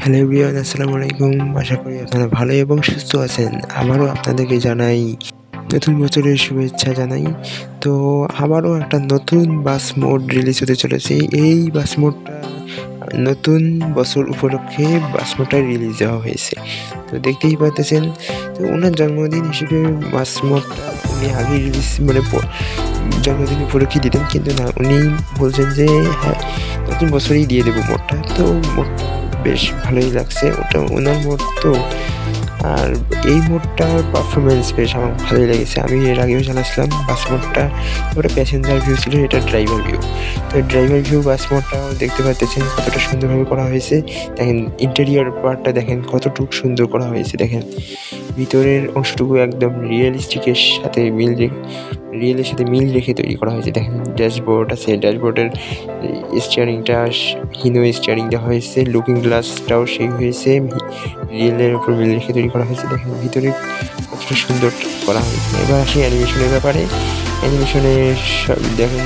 Hello everyone, আসসালামু আলাইকুম। আশা করি আপনারা ভালো এবং সুস্থ আছেন। আবারও আপনাদেরকে জানাই নতুন বছরের শুভেচ্ছা জানাই। তো আবারও একটা নতুন বাস মোড রিলিজ হতে চলেছে। এই বাস মোডটা নতুন বছর উপলক্ষে বাস মোডটা রিলিজ দেওয়া হয়েছে। তো দেখতেই পারতেছেন, তো ওনার জন্মদিন হিসেবে বাস মোডটা উনি আগে রিলিজ মানে জন্মদিন উপলক্ষে দিতেন, কিন্তু না, উনি বলছেন যে হ্যাঁ, নতুন বছরেই দিয়ে দেবো মোডটা। তো মোডটা বেশ ভালোই লাগছে, ওটা ওনার মোড তো। আর এই মোডটার পারফরমেন্স বেশ আমার ভালোই লেগেছে। আমি এর আগেও চালাচ্ছিলাম বাস মোডটা, ওটা প্যাসেঞ্জার ভিউ ছিল, এটা ড্রাইভার ভিউ। তো ড্রাইভার ভিউ বাস মোডটাও দেখতে পাচ্ছেন কতটা সুন্দরভাবে করা হয়েছে। দেখেন ইন্টেরিয়র পার্টটা, দেখেন কতটুকু সুন্দর করা হয়েছে। দেখেন ভিতরের অংশটুকু একদম রিয়েলের সাথে মিল রেখে তৈরি করা হয়েছে। দেখেন ড্যাশবোর্ড আছে, ড্যাশবোর্ডের স্টিয়ারিংটা হিনো স্টিয়ারিং দেওয়া হয়েছে, লুকিং গ্লাসটাও সেই হয়েছে, রিয়েলের উপর মিল রেখে তৈরি করা হয়েছে। দেখেন ভিতরে কতটা সুন্দর করা হয়েছে। এবার আসি অ্যানিমেশনের ব্যাপারে। অ্যানিমেশনে দেখেন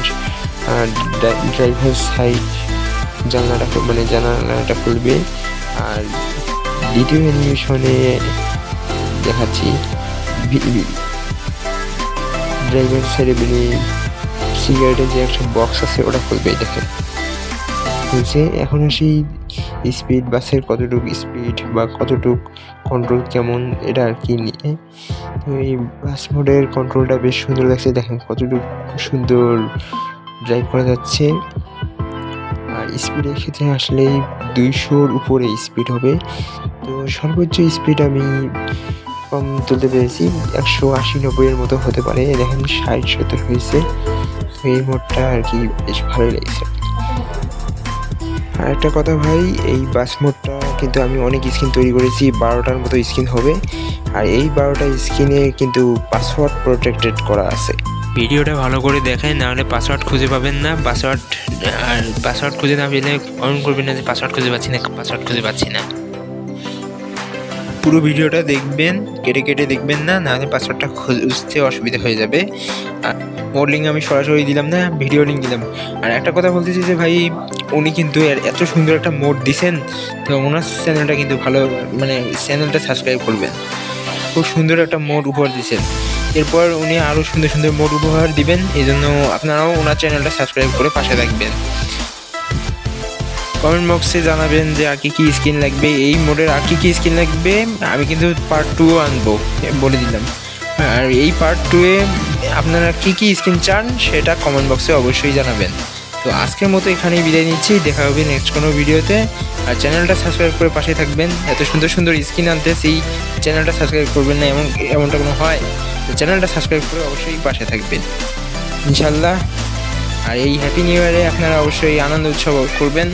ড্রাইভার সাইড জানালাটা খুলবে। আর দ্বিতীয় অ্যানিমেশনে দেখাচ্ছি ড্রাইভার সাইডে সিগারেটের যে একটা বক্স আছে ওটা খুলবে। দেখেন খুলছে। এখন আসি স্পিড, বাসের কতটুকু স্পিড বা কতটুক কন্ট্রোল কেমন, এটা আর কি নিয়ে। তো এই বাস মোডের কন্ট্রোলটা বেশ সুন্দর লাগছে। দেখেন কতটুকু সুন্দর ড্রাইভ করা যাচ্ছে। আর স্পিডের ক্ষেত্রে আসলেই 200-র উপরে স্পিড হবে। তো সর্বোচ্চ স্পিড আমি কম তুলতে পেরেছি, 180-90-এর মতো হতে পারে। দেখেন 60-70 হয়েছে। তো এই মোডটা আর কি বেশ ভালোই লেগেছে। আর একটা কথা ভাই, এই বাস মোডটা কিন্তু আমি অনেক স্কিন তৈরি করেছি, 12টার মতো স্কিন হবে। আর এই 12টা স্কিনে কিন্তু পাসওয়ার্ড প্রোটেক্টেড করা আছে। ভিডিওটা ভালো করে দেখেন, নাহলে পাসওয়ার্ড খুঁজে পাবেন না। পাসওয়ার্ড খুঁজে না পেলে কমেন্ট করবেন না যে পাসওয়ার্ড খুঁজে পাচ্ছি না। পুরো ভিডিওটা দেখবেন, কেটে দেখবেন না, নাহলে পাসওয়ার্ডটা খুঁজতে অসুবিধা হয়ে যাবে। আর মোড লিঙ্ক আমি সরাসরি দিলাম না, ভিডিও লিঙ্ক দিলাম। আর একটা কথা বলতেছি যে ভাই, উনি কিন্তু এত সুন্দর একটা মোড দিছেন, তো ওনার চ্যানেলটা কিন্তু ভালো, মানে চ্যানেলটা সাবস্ক্রাইব করবেন। খুব সুন্দর একটা মোড উপহার দিচ্ছেন। এরপর উনি আরও সুন্দর সুন্দর মোড উপহার দিবেন, এই জন্য আপনারাও ওনার চ্যানেলটা সাবস্ক্রাইব করে পাশে থাকবেন। কমেন্ট বক্সে জানাবেন যে আর কি স্কিন লাগবে, এই মোডের আর কি স্কিন লাগবে। আমি কিন্তু পার্ট 2 আনবো, বলে দিলাম। আর এই পার্ট 2-এ আপনারা কি স্কিন চান সেটা কমেন্ট বক্সে অবশ্যই জানাবেন। তো আজকের মতো এখানেই বিদায় নিচ্ছি, দেখা হবে নেক্সট কোনো ভিডিওতে। আর চ্যানেলটা সাবস্ক্রাইব করে পাশে থাকবেন। এত সুন্দর সুন্দর স্কিন আনতেছি, চ্যানেলটা সাবস্ক্রাইব করবেন না এমনটা কোনো হয়? তো চ্যানেলটা সাবস্ক্রাইব করে অবশ্যই পাশে থাকবেন ইনশাল্লাহ। আর এই হ্যাপি নিউ ইয়ারে আপনারা অবশ্যই আনন্দ উৎসব করবেন।